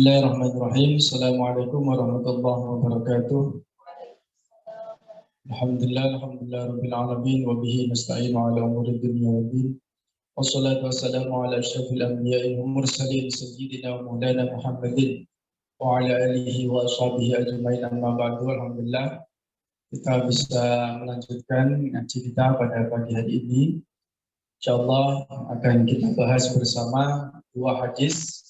Bismillahirrahmanirrahim. Assalamualaikum warahmatullahi wabarakatuh. Alhamdulillah rabbil alamin wa bihi nasta'inu ala umuri dunya waddin. Wassalatu wassalamu ala asyrafil anbiya'i wal mursalin sayyidina wa maulana Muhammadin wa ala alihi wa ashabihi ajmain, amma ba'du. Alhamdulillah kita bisa melanjutkan ngaji kita pada pagi hari ini. Insyaallah akan kita bahas bersama dua hadis.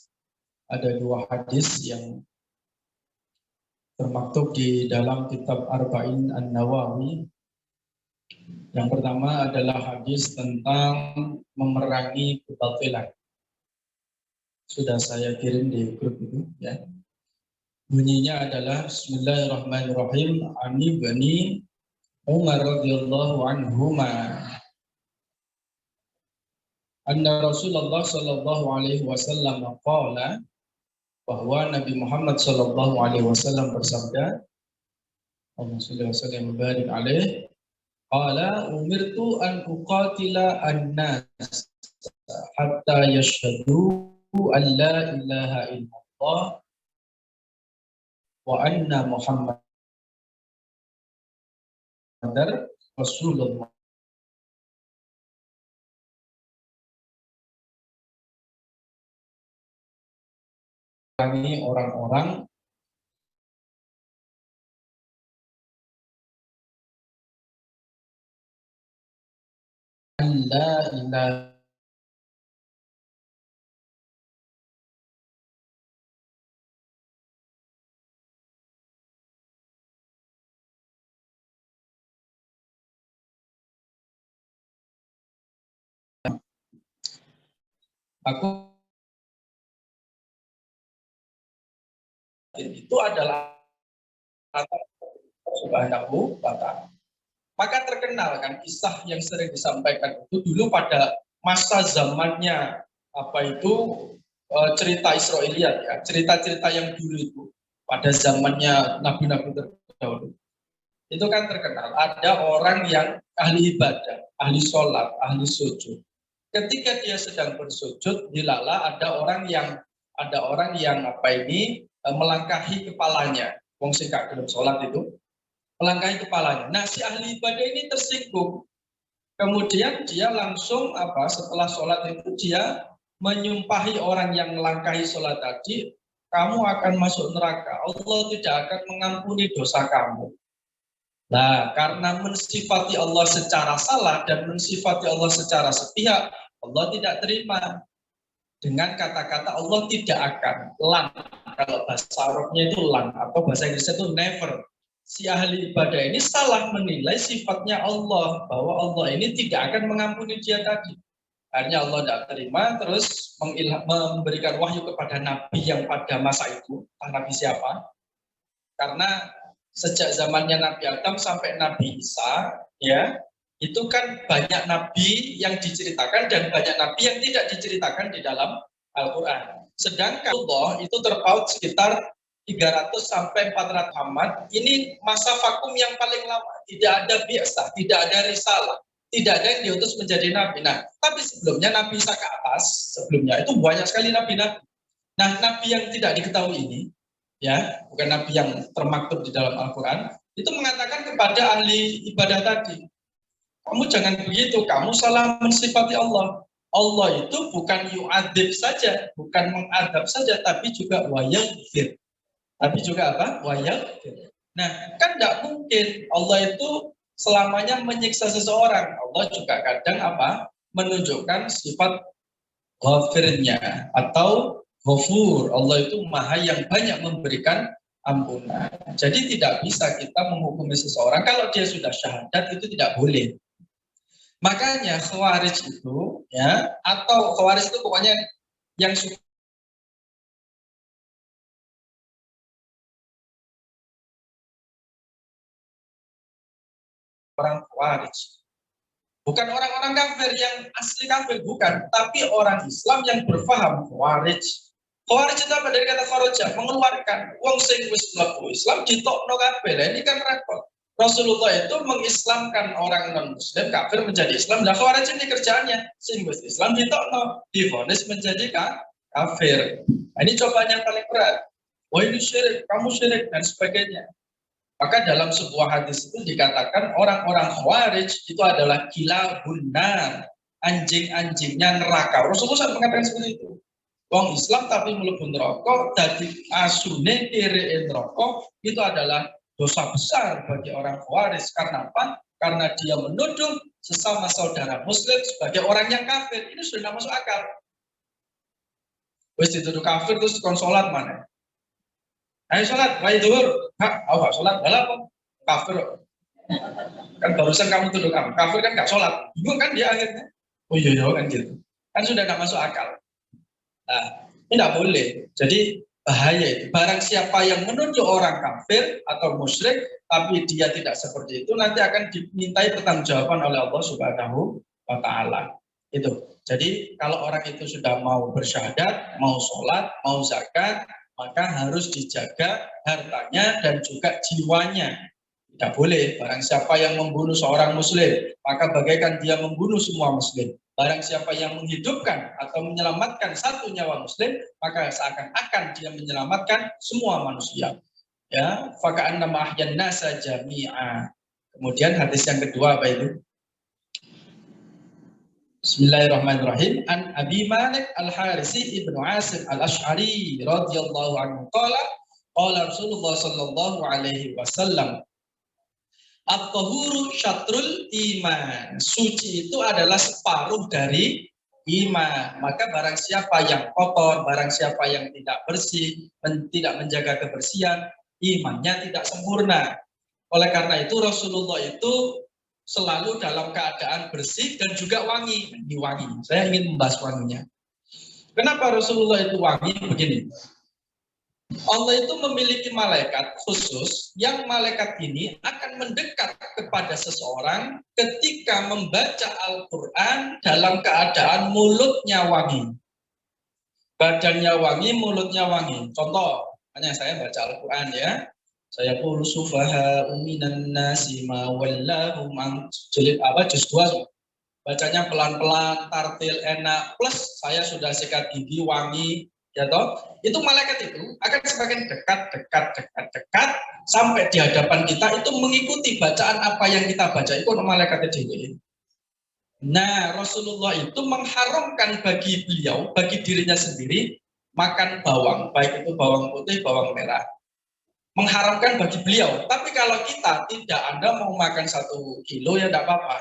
Ada dua hadis yang termaktub di dalam kitab Arba'in An-Nawawi. Yang pertama adalah hadis tentang memerangi kebatilan. Sudah saya kirim di grup itu, ya. Bunyinya adalah Bismillahirrahmanirrahim. Ani bani Umar radhiyallahu anhuma. Anna Rasulullah sallallahu alaihi wasallam qala, bahwa Nabi Muhammad sallallahu alaihi wasallam bersabda, Allahumma shalli wa sallim wa barik alaihi, qala umirtu an uqatila an-nas hatta yashhadu an la ilaha illallah wa anna Muhammadar Rasulullah. Orang-orang la ilaha aku itu adalah Subhanahu wa ta'ala. Maka terkenal kan kisah yang sering disampaikan itu dulu pada masa zamannya cerita Israiliyat, ya, cerita-cerita yang dulu itu pada zamannya nabi-nabi terdahulu. Itu kan terkenal ada orang yang ahli ibadah, ahli sholat, ahli sujud. Ketika dia sedang bersujud, dilala ada orang yang melangkahi kepalanya. Wong sing gak gelem sholat itu melangkahi kepalanya. Nah, si ahli ibadah ini tersinggung. Kemudian dia langsung setelah sholat itu dia menyumpahi orang yang melangkahi sholat tadi, kamu akan masuk neraka. Allah tidak akan mengampuni dosa kamu. Nah, karena mensifati Allah secara salah dan mensifati Allah secara sepihak, Allah tidak terima. Dengan kata-kata Allah tidak akan, lan, kalau bahasa Arabnya itu lan, atau bahasa Inggrisnya itu never. Si ahli ibadah ini salah menilai sifatnya Allah, bahwa Allah ini tidak akan mengampuni dia tadi. Akhirnya Allah tidak terima, terus memberikan wahyu kepada Nabi yang pada masa itu. Nabi siapa? Karena sejak zamannya Nabi Adam sampai Nabi Isa, ya, itu kan banyak nabi yang diceritakan dan banyak nabi yang tidak diceritakan di dalam Al-Quran. Sedangkan Allah itu terpaut sekitar 300 sampai 400 Muhammad. Ini masa vakum yang paling lama. Tidak ada biasa, tidak ada risalah, tidak ada yang diutus menjadi nabi. Nah, tapi sebelumnya Nabi Isa ke atas, sebelumnya itu banyak sekali nabi-nabi. Nah, nabi yang tidak diketahui ini, ya, bukan nabi yang termaktub di dalam Al-Quran, itu mengatakan kepada ahli ibadah tadi, kamu jangan begitu, kamu salah mensifati Allah. Allah itu bukan yu'adzib saja, bukan mengadab saja, tapi juga wayaghfir. Tapi juga apa? Wayaghfir. Nah, kan tidak mungkin Allah itu selamanya menyiksa seseorang. Allah juga kadang menunjukkan sifat ghafirnya atau ghafur. Allah itu maha yang banyak memberikan ampunan. Jadi tidak bisa kita menghukumi seseorang kalau dia sudah syahadat, itu tidak boleh. Makanya Khawarij itu, ya, atau Khawarij itu pokoknya yang suka orang Khawarij. Bukan orang-orang kafir yang asli kafir, bukan, tapi orang Islam yang berfaham Khawarij. Khawarij itu apa? Dari kata kharaja, mengeluarkan wong sing wis mlebu Islam ditokno kabeh. Ini kan repot. Rasulullah itu mengislamkan orang non-muslim kafir menjadi Islam. Nah, Khawarij ini kerjaannya sing wis Islam ditokno, divonis menjadi kafir. Nah, ini cobaan yang paling berat. Oh ini syirik, kamu syirik dan sebagainya. Maka dalam sebuah hadis itu dikatakan orang-orang Khawarij itu adalah gila benar, anjing-anjingnya neraka. Rasulullah mengatakan seperti itu. Wong Islam tapi mlebu neraka dadi asune kiri neraka itu adalah dosa besar bagi orang Khawarij. Karena apa? Karena dia menuduh sesama saudara Muslim sebagai orang yang kafir. Ini sudah tidak masuk akal. Wis dituduh kafir terus kon sholat mana? Ayo sholat, baik duhur. Hah, gak sholat, apa? Kafir. Kan barusan kamu tuduh kamu, kafir kan gak sholat. Bingung kan dia akhirnya. Oh iya kan gitu. Kan sudah gak masuk akal. Nah, ini tidak boleh. Jadi bahaya itu. Barang siapa yang menuduh orang kafir atau musyrik, tapi dia tidak seperti itu, nanti akan dimintai pertanggungjawaban oleh Allah Subhanahu wa Ta'ala. Itu. Jadi kalau orang itu sudah mau bersyahadat, mau sholat, mau zakat, maka harus dijaga hartanya dan juga jiwanya. Tidak boleh. Barang siapa yang membunuh seorang muslim, maka bagaikan dia membunuh semua muslim. Barang siapa yang menghidupkan atau menyelamatkan satu nyawa muslim, maka seakan-akan dia menyelamatkan semua manusia. Ya, faka'annama ahyan nasa jami'a. Kemudian hadis yang kedua apa itu? Bismillahirrahmanirrahim. An Abi Malik Al-Harisi Ibnu Asim Al-Ash'ari radhiyallahu anhu qala Rasulullah sallallahu alaihi wasallam at-tahuru syatrul iman. Suci itu adalah separuh dari iman. Maka barang siapa yang kotor, barang siapa yang tidak bersih, tidak menjaga kebersihan, imannya tidak sempurna. Oleh karena itu Rasulullah itu selalu dalam keadaan bersih dan juga wangi. Wangi. Saya ingin membahas wanginya. Kenapa Rasulullah itu wangi? Begini. Allah itu memiliki malaikat khusus yang malaikat ini akan mendekat kepada seseorang ketika membaca Al-Quran dalam keadaan mulutnya wangi. Badannya wangi, mulutnya wangi. Contoh, hanya saya baca Al-Quran ya. Saya qul sufaha minan nasi ma wallahum an juz 2. Bacanya pelan-pelan, tartil, enak, plus saya sudah sikat gigi wangi, ya toh. Itu malaikat itu akan semakin dekat sampai di hadapan kita itu mengikuti bacaan apa yang kita baca itu malaikat itu. Nah, Rasulullah itu mengharamkan bagi beliau, bagi dirinya sendiri makan bawang, baik itu bawang putih, bawang merah. Mengharamkan bagi beliau. Tapi kalau kita tidak, Anda mau makan 1 kilo ya tidak apa-apa.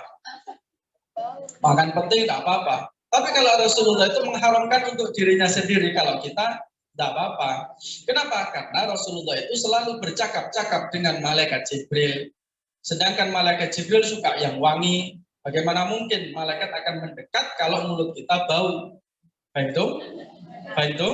Makan peti tidak apa-apa. Tapi kalau Rasulullah itu mengharamkan untuk dirinya sendiri, kalau kita tidak apa-apa. Kenapa? Karena Rasulullah itu selalu bercakap-cakap dengan malaikat Jibril. Sedangkan malaikat Jibril suka yang wangi. Bagaimana mungkin malaikat akan mendekat kalau mulut kita bau? Baik itu.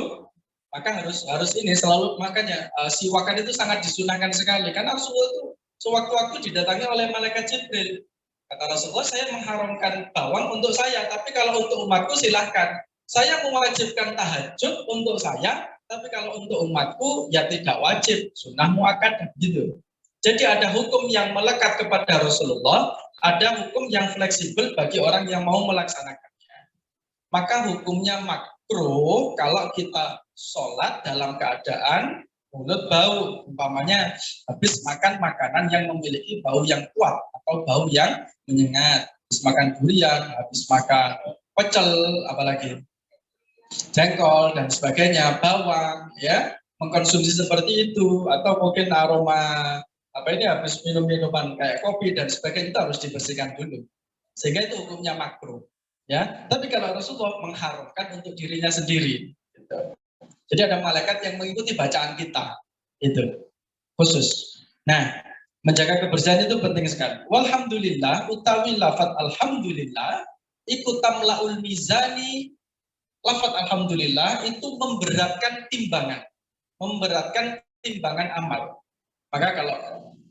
Maka harus ini selalu, makanya siwakan itu sangat disunahkan sekali karena Rasulullah itu sewaktu-waktu didatangi oleh malaikat Jibril. Kata Rasulullah, saya mengharamkan bawang untuk saya, tapi kalau untuk umatku silahkan. Saya mewajibkan tahajud untuk saya, tapi kalau untuk umatku ya tidak wajib, sunnah muakkad gitu. Jadi ada hukum yang melekat kepada Rasulullah, ada hukum yang fleksibel bagi orang yang mau melaksanakannya. Maka hukumnya makruh kalau kita sholat dalam keadaan mulut bau, umpamanya habis makan makanan yang memiliki bau yang kuat atau bau yang menyengat, habis makan durian, habis makan pecel, apalagi jengkol dan sebagainya, bawang, ya mengkonsumsi seperti itu, atau mungkin aroma habis minum minuman kayak kopi dan sebagainya, itu harus dibersihkan dulu, sehingga itu hukumnya makruh, ya. Tapi kalau Rasulullah mengharamkan untuk dirinya sendiri, gitu. Jadi ada malaikat yang mengikuti bacaan kita, itu khusus. Nah, menjaga kebersihan itu penting sekali. Walhamdulillah, utawi lafaz alhamdulillah, ikut tamlaul mizani. Lafaz alhamdulillah itu memberatkan timbangan amal. Maka kalau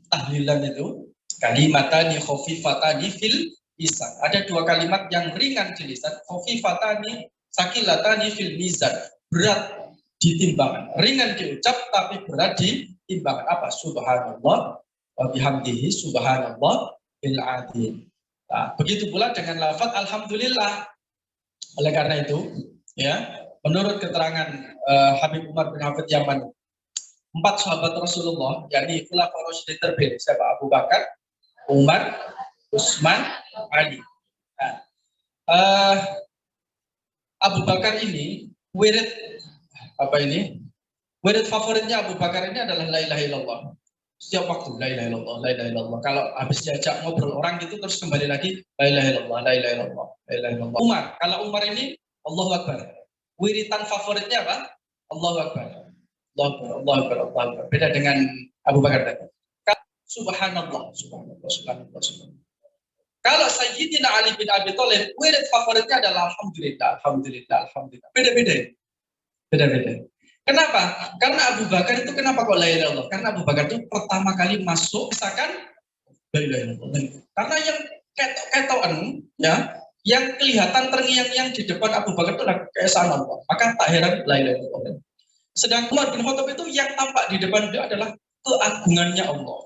tahlilan itu kalimatani khafifatani fil lisan. Ada 2 kalimat yang ringan di lisan, khafifatani sakilatani fil mizan. Berat di timbangan, ringan diucap tapi berat di timbangan. Apa? Subhanallah wa bihamdihi subhanallah bil adil. Nah, begitu pula dengan lafaz alhamdulillah. Oleh karena itu, ya, menurut keterangan Habib Umar bin Hafid Yaman, 4 sahabat Rasulullah, yakni Khulafaur Rasyidin terpilih, siapa? Abu Bakar, Umar, Utsman, Ali. Nah, Abu Bakar ini wirid apa ini? Wirid favoritnya Abu Bakar ini adalah la ilaha illallah. Setiap waktu la ilaha illallah, la ilaha illallah. Kalau habis diajak ngobrol orang gitu terus kembali lagi la ilaha illallah, la ilaha illallah, la ilaha illallah. Umar, kalau Umar ini Allahu Akbar. Wiritan favoritnya apa? Allahu Akbar. Allahu Akbar, Allahu Akbar, Allahu Akbar. Beda dengan Abu Bakar tadi. Subhanallah, subhanallah, subhanallah, subhanallah. Kalau Sayyidina Ali bin Abi Thalib, wirid favoritnya adalah alhamdulillah, alhamdulillah, alhamdulillah. Beda-beda. Beda-beda. Kenapa? Karena Abu Bakar itu kenapa kok la ilaha illallah? Karena Abu Bakar itu pertama kali masuk misalkan la ilaha illallah. Karena yang ketok-ketokan ya, yang kelihatan terngiang-ngiang di depan Abu Bakar itu adalah keesaan Allah. Maka tak heran la ilaha illallah. Sedang Umar bin Khattab itu yang tampak di depan dia adalah keagungannya Allah.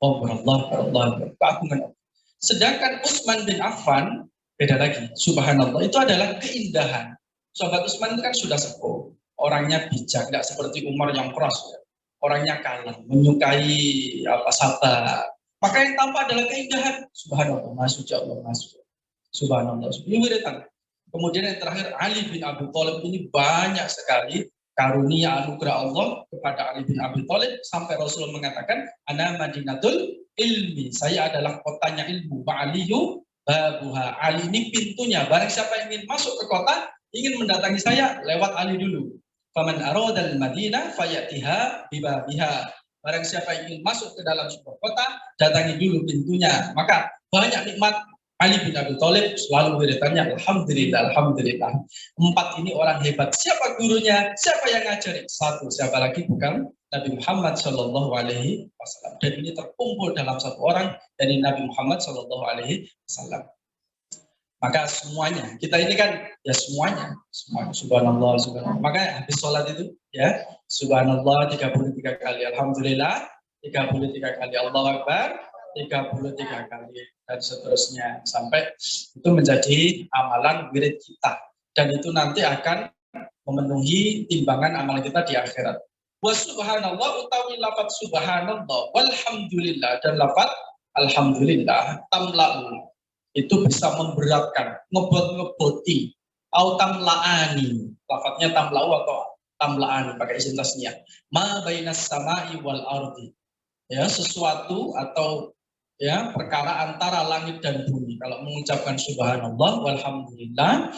Allah, keagungan Allah. Sedangkan Utsman bin Affan beda lagi. Subhanallah, itu adalah keindahan. Sahabat Utsman itu kan sudah sepuh, orangnya bijak, tidak seperti Umar yang keras, ya. Orangnya kalem, menyukai sabar. Maka yang tampak adalah keindahan. Subhanallah, masuk Allah, masuk. Subhanallah, ini wiritan. Kemudian yang terakhir Ali bin Abi Thalib, ini banyak sekali karunia anugerah Allah kepada Ali bin Abi Thalib sampai Rasul mengatakan ana madinatul ilmi, saya adalah kotanya ilmu, ba'aliyu babuha, Ali ini pintunya. Barang siapa yang ingin masuk ke kota, ingin mendatangi saya, lewat Ali dulu. Faman aradal madinah fayatiha bibabiha, barang siapa yang ingin masuk ke dalam sebuah kota, datangi dulu pintunya. Maka banyak nikmat Ali bin Abi Thalib, selalu wiritannya alhamdulillah, alhamdulillah. 4 ini orang hebat. Siapa gurunya? Siapa yang ngajari? 1, siapa lagi bukan Nabi Muhammad Shallallahu Alaihi Wasallam. Dan ini terkumpul dalam 1 orang dari Nabi Muhammad Shallallahu Alaihi Wasallam. Maka semuanya, kita ini kan ya semuanya subhanallah, subhanallah. Maka habis sholat itu ya subhanallah 33 kali, alhamdulillah 33 kali, Allahu Akbar 33 kali, dan seterusnya sampai itu menjadi amalan wirid kita, dan itu nanti akan memenuhi timbangan amal kita di akhirat. Wa subhanallah utawi lafaz subhanallah walhamdulillah dan lafaz alhamdulillah tamla'u, itu bisa memberatkan, ngebot-ngeboti, au tamla'ani, lafaznya tamla'u atau tamla'ani pakai isim tasniyah, ma bainas sama'i wal ardi, ya sesuatu atau ya perkara antara langit dan bumi. Kalau mengucapkan subhanallah walhamdulillah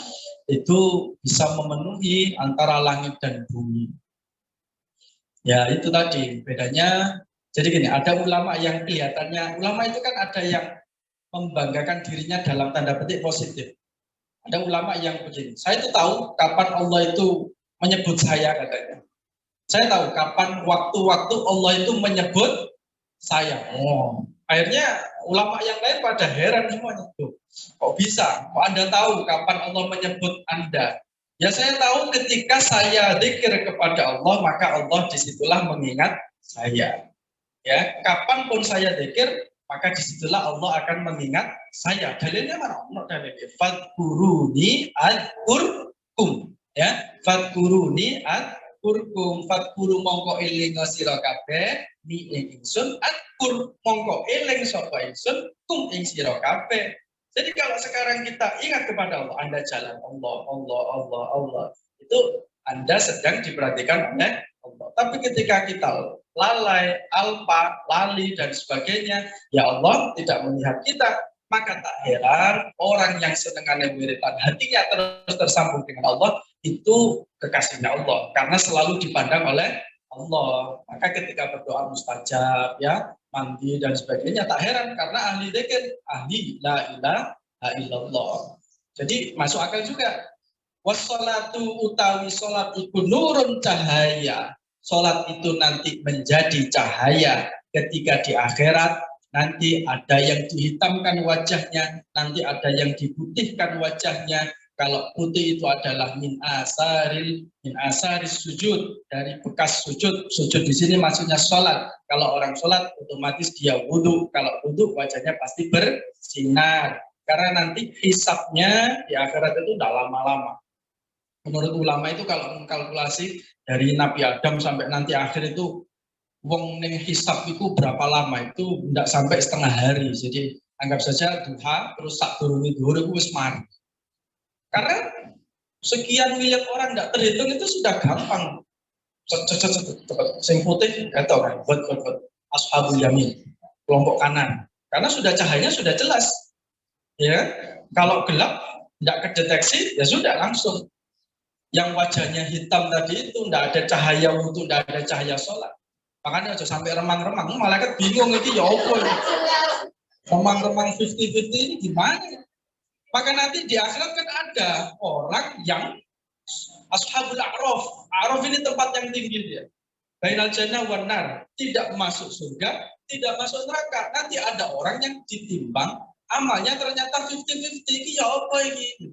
itu bisa memenuhi antara langit dan bumi. Ya itu tadi bedanya. Jadi gini, ada ulama yang kelihatannya, ulama itu kan ada yang membanggakan dirinya dalam tanda petik positif. Ada ulama yang begini, saya itu tahu kapan Allah itu menyebut saya, katanya. Saya tahu kapan waktu-waktu Allah itu menyebut saya. Akhirnya ulama yang lain pada heran semuanya. Tuh, kok bisa? Kok Anda tahu kapan Allah menyebut Anda? Ya saya tahu ketika saya zikir kepada Allah, maka Allah disitulah mengingat saya. Ya, kapanpun saya zikir, maka disitulah Allah akan mengingat saya. Dalilnya mana? Dalilnya fadkuruni adkurkum. Ya, fadkuruni adkurkum. Fadkuru mongko eling sira kabeh ni ingsun, adkur mongko eling sapa ingsun kum ing sira kabeh. Jadi kalau sekarang kita ingat kepada Allah, Anda jalan Allah, Allah, Allah, Allah, itu Anda sedang diperhatikan oleh Allah. Tapi ketika kita lalai, alpa, lali, dan sebagainya, ya Allah tidak melihat kita. Maka tak heran orang yang senengannya wiritan hatinya terus tersambung dengan Allah, itu kekasihnya Allah. Karena selalu dipandang oleh Allah. Maka ketika berdoa mustajab, ya mandi dan sebagainya, tak heran karena ahli dzikir, ahli la ilaha illallah. Jadi masuk akal juga. Wassalatu utawi salat iku nurun cahaya. Salat itu nanti menjadi cahaya ketika di akhirat. Nanti ada yang dihitamkan wajahnya, nanti ada yang diputihkan wajahnya. Kalau putih itu adalah min asaris sujud, dari bekas sujud. Sujud di sini maksudnya sholat. Kalau orang sholat otomatis dia wudhu. Kalau wudhu wajahnya pasti bersinar. Karena nanti hisapnya di akhirat itu tidak lama-lama. Menurut ulama itu kalau mengkalkulasi dari Nabi Adam sampai nanti akhir itu wong ning hisab itu berapa lama, itu tidak sampai setengah hari. Jadi anggap saja duha terus sak durunge dhuwur itu wis mari. Karena sekian miliar orang tidak terhitung itu sudah gampang. Sing putih atau kan buat ashabul yamin, kelompok kanan. Karena sudah cahayanya sudah jelas. Ya, kalau gelap tidak kedeteksi ya sudah langsung. Yang wajahnya hitam tadi itu tidak ada cahaya wudu, tidak ada cahaya sholat. Makanya aja sampai remang-remang, malaikat bingung ini ya apa ini. Remang-remang 50-50 ini gimana? Maka nanti di akhirat kan ada orang yang ashabul a'raf. A'raf ini tempat yang tinggi dia. Bainal jannah wan nar, tidak masuk surga, tidak masuk neraka. Nanti ada orang yang ditimbang amalnya ternyata 50-50, ini ya apa ini?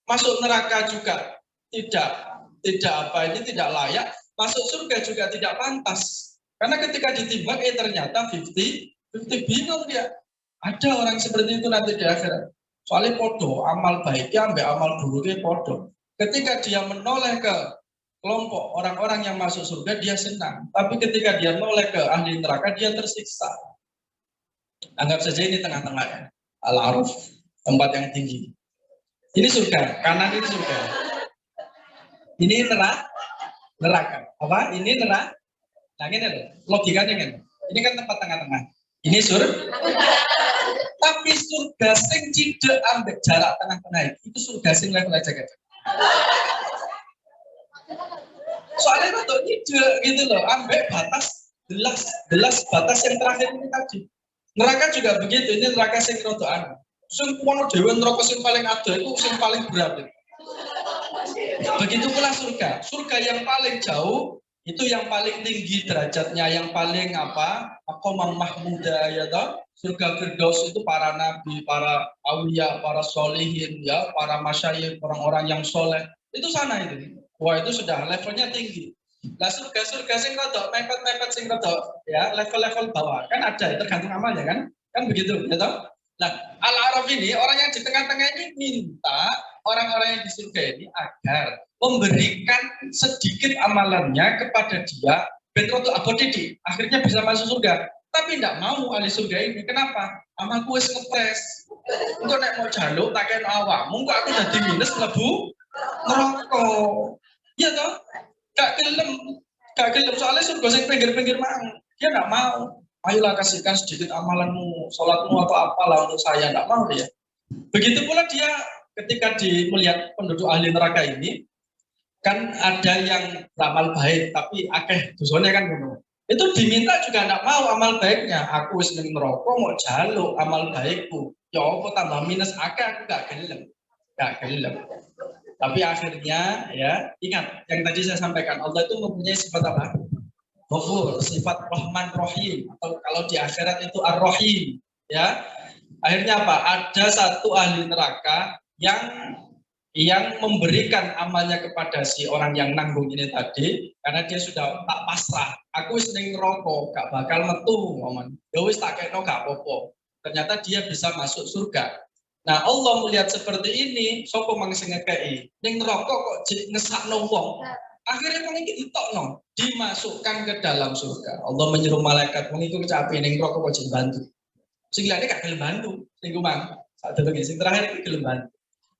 Masuk neraka juga tidak layak, masuk surga juga tidak pantas. Karena ketika ditimbang ternyata 50-50, bingung dia. Ada orang seperti itu nanti di akhirat. Soalnya podo, amal baiknya ambil amal buruknya podo. Ketika dia menoleh ke kelompok orang-orang yang masuk surga, dia senang. Tapi ketika dia menoleh ke ahli neraka, dia tersiksa. Anggap saja ini tengah-tengahnya. Al-Aruf, tempat yang tinggi. Ini surga, kanan ini surga. Ini neraka. Apa? Ini neraka. Nah, ini loh, logikanya kan. Ini kan tempat tengah-tengah. Ini surga. Tapi surga sing tidak ambek jarak tengah-tengah itu surga sing level aja gitu. Soalnya untuk ide gitu loh, ambek batas jelas batas yang terakhir ini tadi. Neraka juga begitu. Ini neraka sing rodoan. Sing kono dhewe neraka sing paling ada itu sing paling berat. Begitu pula surga. Surga yang paling jauh itu yang paling tinggi derajatnya, yang paling maqamah mahmuda ya toh. Surga Firdaus itu para nabi, para aulia, para solihin ya, para masyayikh, orang-orang yang soleh. Itu sana itu. Wah, itu sudah levelnya tinggi. Nah, surga sing rada mepet-mepet sing rada ya, level-level bawah. Kan ada tergantung amalnya kan? Kan begitu ya toh? Nah, Al-Araf ini orang yang di tengah-tengah ini minta orang-orang yang di surga ini agar memberikan sedikit amalannya kepada dia, bentrotu abodidi, akhirnya bisa masuk surga. Tapi tidak mau ahli surga ini. Kenapa? Amalku wis ngepres. Engko nek mau jaluk tak kena awakmu, kok aku dadi minus mlebu neraka. Iya toh? Gak gelem soalnya surga sing pinggir-pinggir mang. Dia nggak mau. Ayolah kasihkan sedikit amalanmu, sholatmu atau apalah untuk saya, nggak mau dia. Begitu pula dia ketika melihat penduduk ahli neraka ini, kan ada yang beramal baik tapi akeh dosanya kan ngono. Itu diminta juga nggak mau amal baiknya. Aku wis ning neraka mau jaluk amal baikku. Ya apa tambah minus akeh, aku gak gelem. Tapi akhirnya ya ingat yang tadi saya sampaikan, Allah itu mempunyai sifat apa? Ghafur, sifat Rahman Rahim, atau kalau di akhirat itu Ar-Rahim ya. Akhirnya apa? Ada satu ahli neraka yang memberikan amalnya kepada si orang yang nanggung ini tadi, karena dia sudah tak pasrah. Aku wis ning neraka, gak bakal metu ngomong. Ya wis tak kena gak apa-apa. Ternyata dia bisa masuk surga. Nah, Allah melihat seperti ini, sapa mang sing ngekeki? Ning neraka kok ngesakno wong. Akhirnya wong iki ditokno, dimasukkan ke dalam surga. Allah menyuruh malaikat wong iku kecape ning neraka kok bantu. Sing liyane gak gelem bantu. Ning kumang, sak delok sing terakhir iki gelem bantu.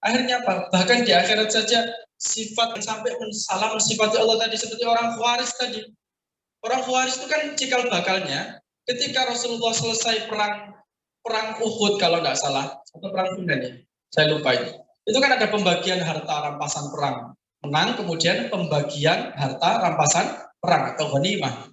Akhirnya apa? Bahkan di akhirat saja sifat sampai salah mensifati Allah tadi seperti orang Khawarij tadi. Orang Khawarij itu kan cikal bakalnya ketika Rasulullah selesai perang Uhud kalau nggak salah, atau perang Hunain ya, saya lupa itu. Itu kan ada pembagian harta rampasan perang. Menang, kemudian pembagian harta rampasan perang atau ghanimah.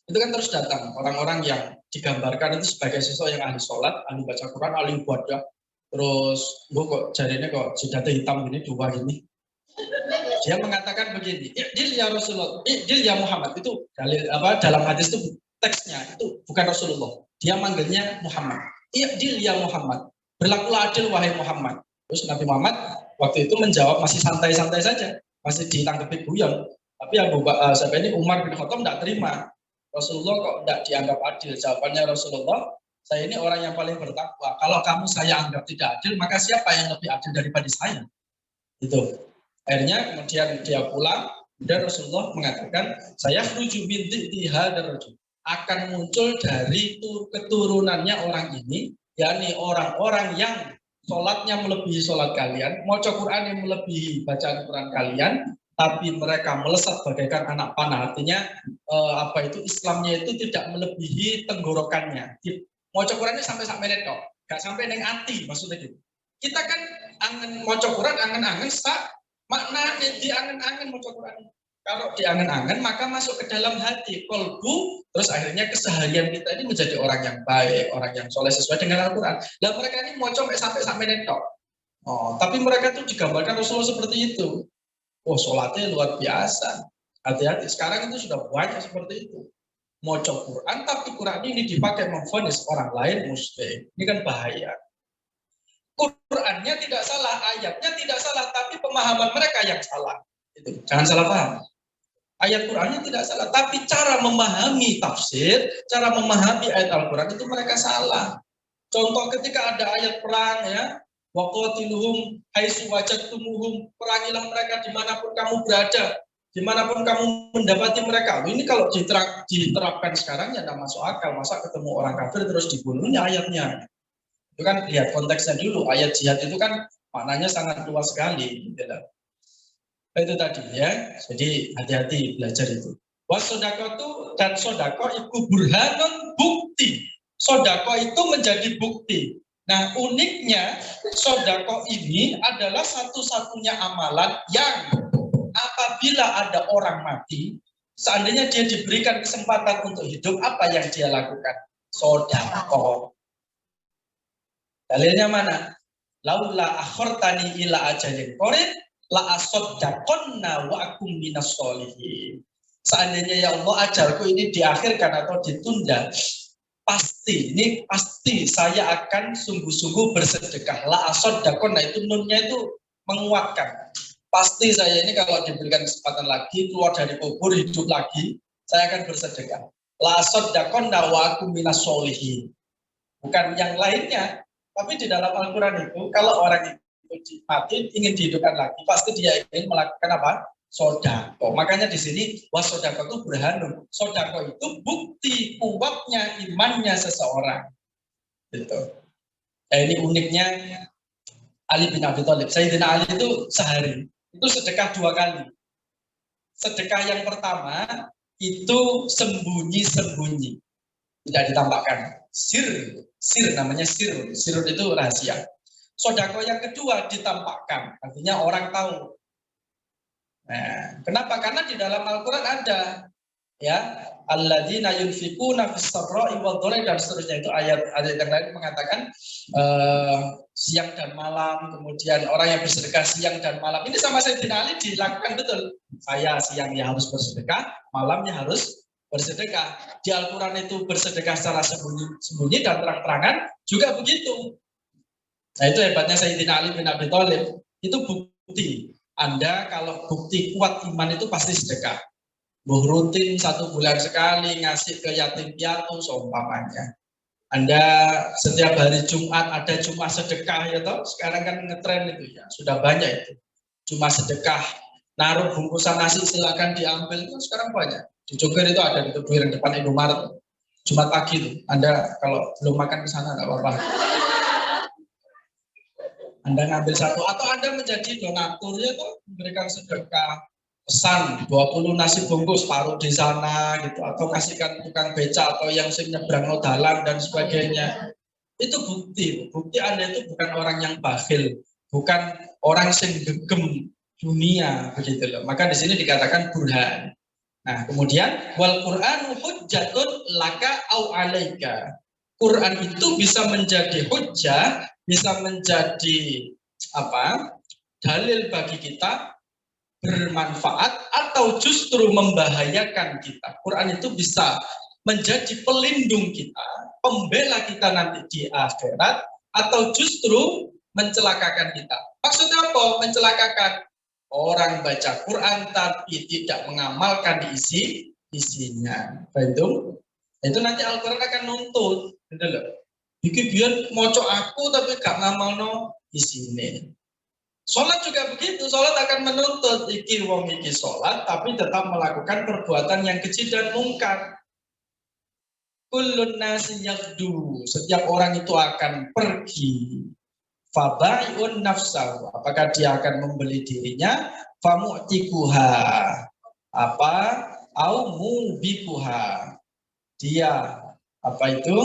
Itu kan terus datang orang-orang yang digambarkan itu sebagai sosok yang ahli sholat, ahli baca Quran, ahli ibadah. Terus, kok jarinya kok senjata hitam gini, dua gini. Dia mengatakan begini, "I'dil ya Rasulullah, i'dil ya Muhammad." Itu dalam hadis itu teksnya itu bukan Rasulullah. Dia manggilnya Muhammad. "I'dil ya Muhammad." Berlakulah adil wahai Muhammad. Terus Nabi Muhammad waktu itu menjawab masih santai-santai saja, masih ditanggapi guyon. Tapi sampai ini Umar bin Khattab tidak terima. Rasulullah kok tidak dianggap adil. Jawabannya Rasulullah, saya ini orang yang paling bertakwa. Kalau kamu saya anggap tidak adil, maka siapa yang lebih adil daripada saya? Itu. Akhirnya kemudian dia pulang dan Rasulullah mengatakan, saya khruju min hadar rajul, akan muncul dari keturunannya orang ini, yakni orang-orang yang sholatnya melebihi sholat kalian, maca Quran yang melebihi bacaan Quran kalian, tapi mereka melesat bagaikan anak panah. Artinya Islamnya itu tidak melebihi tenggorokannya. Maca Qurannya sampai menit kok, gak sampai neng ati maksudnya gitu. Kita kan angen maca Quran, angen-angen sak makna di angen-angen maca Quran. Kalau di angen-angen maka masuk ke dalam hati, kolbu, terus akhirnya keseharian kita ini menjadi orang yang baik, orang yang soleh sesuai dengan Al-Quran. Dan mereka ini mau sampai netok. Oh, tapi mereka tuh digambarkan Rasulullah seperti itu. Oh, sholatnya luar biasa. Hati-hati, sekarang itu sudah banyak seperti itu. Maca Quran, tapi Quran ini dipakai memvonis orang lain muslim. Ini kan bahaya. Qurannya tidak salah, ayatnya tidak salah, tapi pemahaman mereka yang salah. Itu. Jangan salah paham. Ayat Qurannya tidak salah, tapi cara memahami tafsir, cara memahami ayat Al-Quran itu mereka salah. Contoh ketika ada ayat perang ya, waqatiluhum haitsu wajadtumuhum, perangilah mereka dimanapun kamu berada, dimanapun kamu mendapati mereka. Ini kalau diterapkan sekarang ya tidak masuk akal, masa ketemu orang kafir terus dibunuhnya ayatnya. Itu kan lihat konteksnya dulu, ayat jihad itu kan maknanya sangat luas sekali. Gitu. Itu tadi ya, jadi hati-hati belajar itu. Wasodako itu dan sodako itu burhanun bukti. Sodako itu menjadi bukti. Nah uniknya sodako ini adalah satu-satunya amalan yang apabila ada orang mati, seandainya dia diberikan kesempatan untuk hidup, apa yang dia lakukan? Sodako. Dalilnya mana? Laula akhortani ila ajalin qorib la asaddaqanna wa akum minas sholihin. Seandainya ya Allah ajalku ini diakhirkan atau ditunda, pasti saya akan sungguh-sungguh bersedekah. La asaddaqanna itu nunnya itu menguatkan. Pasti saya ini kalau diberikan kesempatan lagi keluar dari kubur hidup lagi, saya akan bersedekah. La asaddaqanna wa akum minas sholihin. Bukan yang lainnya, tapi di dalam Al-Quran itu kalau orang itu mati ingin dihidupkan lagi, pasti dia ingin melakukan apa? Sodako. Makanya di sini wasodako itu berhanun. Sodako itu bukti kuatnya imannya seseorang. Gitu. Ini uniknya Ali bin Abi Thalib. Sayyidina Ali itu sehari itu sedekah 2 kali. Sedekah yang pertama itu sembunyi-sembunyi, tidak ditampakkan. Sir namanya sir itu rahasia. Sodako yang kedua ditampakkan, artinya orang tahu. Nah, kenapa? Karena di dalam Al-Quran ada ya alladzina yunfikuna fis sarra'i wad dharra'i dan seterusnya, itu ayat yang lain mengatakan siang dan malam, kemudian orang yang bersedekah siang dan malam. Ini sama Sayyidina Ali dilakukan betul. Saya siangnya harus bersedekah, malamnya harus bersedekah. Di Al-Quran itu bersedekah secara sembunyi dan terang-terangan juga begitu. Nah itu hebatnya Sayyidina Ali bin Abi Thalib. Itu bukti. Anda kalau bukti kuat iman itu pasti sedekah. Rutin 1 bulan sekali ngasih ke yatim piatu seumpamanya. Anda setiap hari Jumat ada Jumat sedekah ya toh. Sekarang kan ngetren itu ya, sudah banyak itu. Jumat sedekah, naruh bungkusan nasi silakan diambil, itu sekarang banyak. Di Jogja itu ada di Tebuireng depan Indomaret. Jumat pagi itu. Anda kalau belum makan ke sana enggak apa-apa. Anda ngambil satu atau Anda menjadi donatur ya toh, memberikan sedekah. Pesan 20 nasi bungkus paruh di sana gitu, atau kasihkan tukang beca atau yang nyebrang dalan dan sebagainya. Itu bukti Anda itu bukan orang yang bakhil, bukan orang yang gegem dunia begitu loh. Maka di sini dikatakan burhan. Nah, kemudian wal Qur'anu hujjatun laka au alaika. Quran itu bisa menjadi hujjah, bisa menjadi dalil bagi kita, bermanfaat atau justru membahayakan kita. Quran itu bisa menjadi pelindung kita, pembela kita nanti di akhirat, atau justru mencelakakan kita. Maksudnya apa? Mencelakakan. Orang baca Quran tapi tidak mengamalkan isinya. Itu nanti Al-Quran akan nuntut. Gitu loh. Iki biar moco aku tapi gak ngamalno isine. Sholat juga begitu, sholat akan menuntut iki wong iki sholat, tapi tetap melakukan perbuatan yang keji dan mungkar. Kullun nasi yagdu, setiap orang itu akan pergi. Fabai'un nafsahu, apakah dia akan membeli dirinya? Famu'tikuha, apa? Au mubikuha, dia apa itu?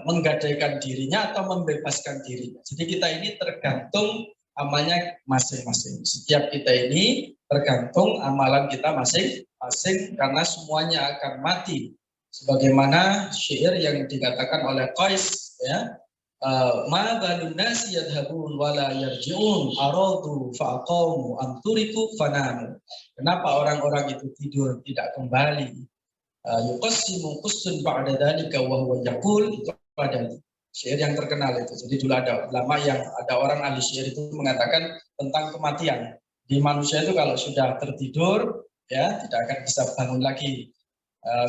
Menggadaikan dirinya atau membebaskan dirinya. Jadi kita ini tergantung amalnya masing-masing. Setiap kita ini tergantung amalan kita masing-masing karena semuanya akan mati. Sebagaimana syair yang dikatakan oleh Qais, ya, ma balun nasi yadhabun wala yarji'un aradu fa'aqamu anturiku fanamu. Kenapa orang-orang itu tidur tidak kembali? Yuqassimu qussun ba'da dzalika wa huwa yaqul, itu ada syair yang terkenal itu. Jadi dulu ada ulama yang ada orang ahli syair itu mengatakan tentang kematian. Di manusia itu kalau sudah tertidur ya tidak akan bisa bangun lagi.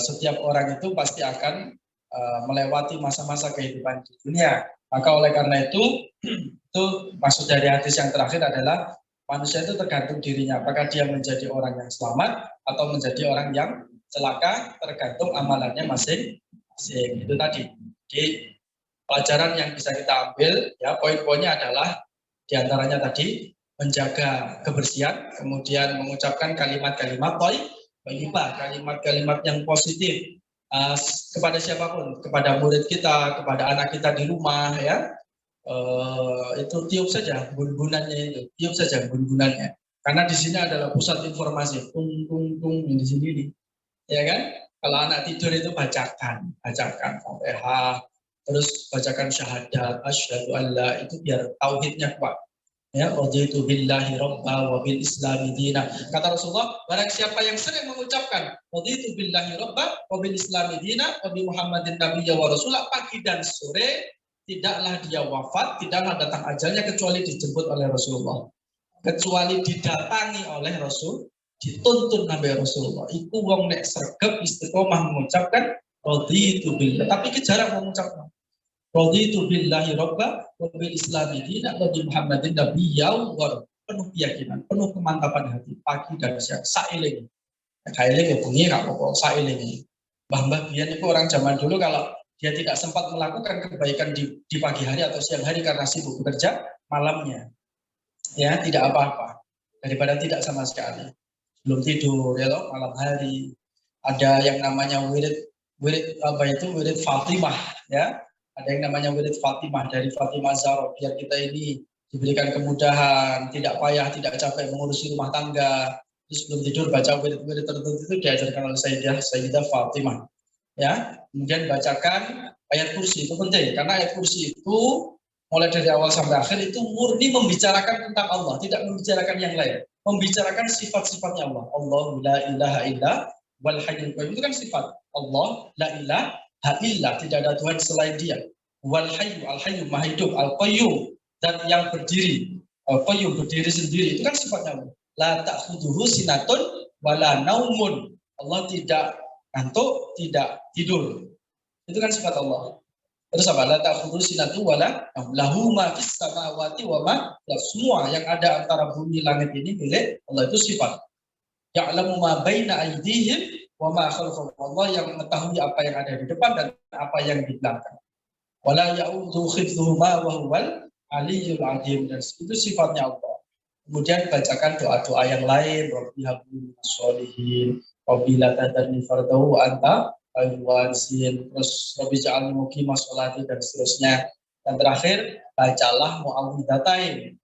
Setiap orang itu pasti akan melewati masa-masa kehidupan di dunia. Maka oleh karena itu maksud dari hadis yang terakhir adalah manusia itu tergantung dirinya. Apakah dia menjadi orang yang selamat atau menjadi orang yang celaka, tergantung amalannya masing-masing. Itu tadi. Jadi pelajaran yang bisa kita ambil, ya poin-poinnya adalah diantaranya tadi menjaga kebersihan, kemudian mengucapkan kalimat-kalimat thayyibah, kalimat-kalimat yang positif kepada siapapun, kepada murid kita, kepada anak kita di rumah, ya. Itu tiup saja gun-gunannya itu, tiup saja gun-gunannya. Karena di sini adalah pusat informasi, tung tung tung di sini. Ya kan? Kalau anak tidur itu bacakan Fatihah, terus bacakan syahadat, asyhadu alla, itu biar tauhidnya kuat. Ya, raditu billahi robba wa bil islami dina. Kata Rasulullah, barang siapa yang sering mengucapkan raditu billahi robba wa bil islami dina wa bi Muhammadin nabiyya wa rasulah, pagi dan sore tidaklah dia wafat, tidaklah datang ajalnya kecuali dijemput oleh Rasulullah. Kecuali didatangi oleh Rasul, dituntun Nabi Rasulullah. Iku wong nek sregep istiqomah mengucapkan raditu billah, tapi jarang mengucapkan raditu billahi robba wa bil islami dina wa bi Muhammadin nabiyya wa, penuh keyakinan, penuh kemantapan hati, pagi dan siang sailing. Kailing ya bunyi gak apa-apa, sailing. Mbah-mbah biyen itu orang zaman dulu kalau dia tidak sempat melakukan kebaikan di pagi hari atau siang hari karena sibuk bekerja, malamnya ya tidak apa-apa daripada tidak sama sekali. Belum tidur ya loh, malam hari ada yang namanya wirid apa itu, wirid Fatimah, ya. Ada yang namanya wirid Fatimah dari Fatimah Zahra, biar kita ini diberikan kemudahan, tidak payah, tidak capek mengurusi rumah tangga. Terus sebelum tidur baca wirid-wirid tertentu itu diajarkan oleh Sayyidah Fatimah, ya. Kemudian bacakan ayat kursi, itu penting karena ayat kursi itu mulai dari awal sampai akhir itu murni membicarakan tentang Allah, tidak membicarakan yang lain, membicarakan sifat-sifatnya Allah. Allah la ilaha illa wal hayyul qayyum, itu kan sifat Allah, la ilaha illa, tidak ada Tuhan selain Dia. Wal hayyu, al hayyu maha hidup, al qayyum, dan yang berdiri. Al qayyum berdiri sendiri, itu kan sifatnya Allah. La ta'khudhuhu sinatun wala naumun. Allah tidak ngantuk, tidak tidur. Itu kan sifat Allah. Terus apa? La ta'khudhuhu sinatun wala lahu ma fis samawati wa ma, semua yang ada antara bumi langit ini milik Allah, itu sifat. Ya'lamu ma baina aydihim wa ma khalfahum, Allah yang mengetahui apa yang ada di depan dan apa yang di belakang. Wala ya'udhu khifdhuhuma wa huwal aliyyul azim, dan itu sifatnya Allah. Kemudian bacakan doa-doa yang lain, Rabbi habli sholihin, Rabbi la tadarni fardahu anta al-warisin, terus Rabbi ja'alni muqimah sholati, dan seterusnya. Dan terakhir, bacalah mu'awwidhatain.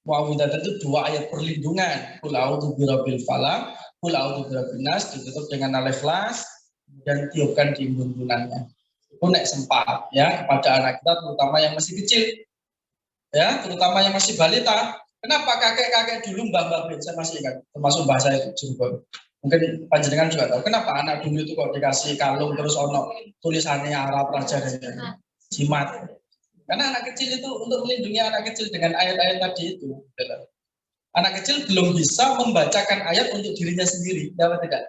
Mu'awwidhatain itu 2 ayat perlindungan. Qul a'udzu birabbil falaq, qul a'udzu birabbin nas, ditutup dengan al-ikhlas dan tiupkan di embun-embunannya. Itu nek sempat ya kepada anak kita, terutama yang masih kecil. Ya, terutama yang masih balita. Kenapa kakek-kakek dulu, mbah-mbah saya masih ingat, termasuk mbah saya itu juga. Mungkin panjenengan juga tahu kenapa anak dulu itu kok dikasih kalung terus ono tulisannya Arab Raja dan jimat. Karena anak kecil itu untuk melindungi anak kecil dengan ayat-ayat tadi itu. Anak kecil belum bisa membacakan ayat untuk dirinya sendiri, dapat tidak?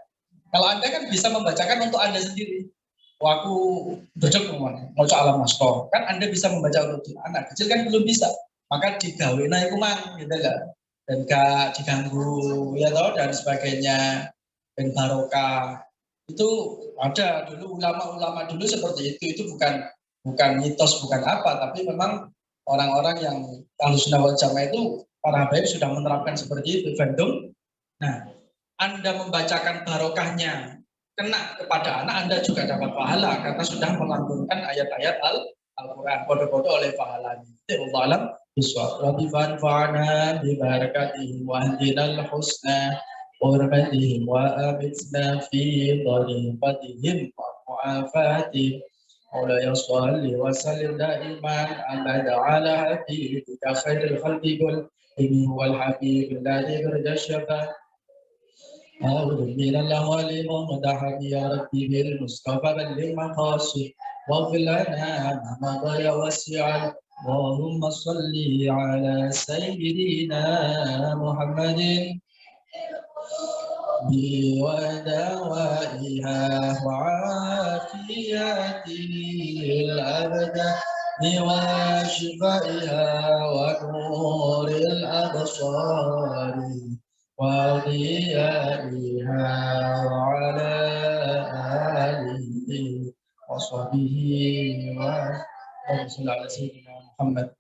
Kalau Anda kan bisa membacakan untuk Anda sendiri. Wah, aku dodok mau alam masko. Kan Anda bisa membaca untuk anak kecil kan belum bisa. maka digawena iku mang gitu loh. Dan gak diganggu ya toh dan sebagainya, dan barokah. Itu ada dulu ulama-ulama dulu seperti itu bukan mitos, bukan apa, tapi memang orang-orang yang Ahlussunnah wal Jamaah itu para habaib sudah menerapkan seperti itu. Bandung. Nah, Anda membacakan barokahnya kena kepada anak, Anda juga dapat pahala karena sudah melantunkan ayat-ayat Al-Quran, kode-kode oleh pahalanya. Allah alam biswab. Rabbi fanfa'na bi barakatihim wa hdinal husna hurmatihim wa abidna fi dharifatihim wa mu'afatihim. مولاي صل وسلم دائما ابدا على حبيبك خير الخلق كلهم هو الحبيب الذي برد الشفاعه أعوذ من الأموال ومدح يا ربي بالمصطفى بلغ مقاصد واغفر لنا ما مضى وسع. اللهم صل على سيدنا محمد ودوائها وعافيته الأبد وشفائها ونور الأبصار وضيائها وعلى آله وصحبه وسلم على سيدنا محمد.